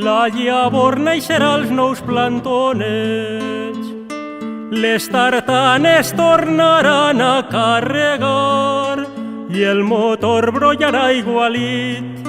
la llavor naixerà els nous plantonets, les tartanes tornaran a carregar i el motor brollarà igualit.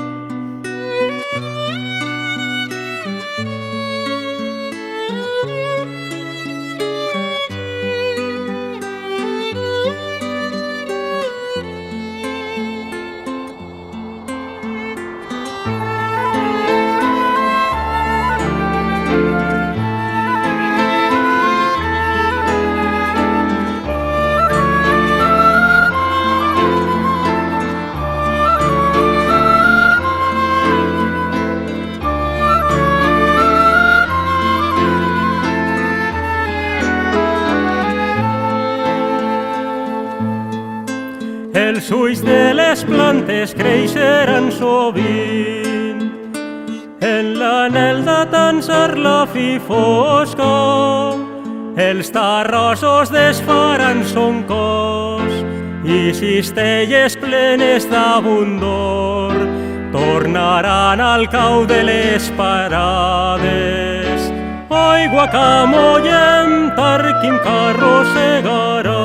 Els ulls de les plantes creixeran sovint en l'anhel d'atansar la fi fosca. Els terrossos desfaran son cos i cistelles plenes d'abundor tornaran al cau de les parades. Aigua que mollem, Tarquim que arrossegarà.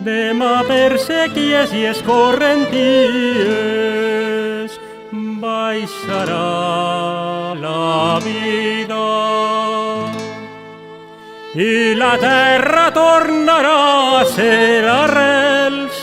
Demà per sèquies i escorrenties baixarà la vida i la terra tornarà a ser arrels.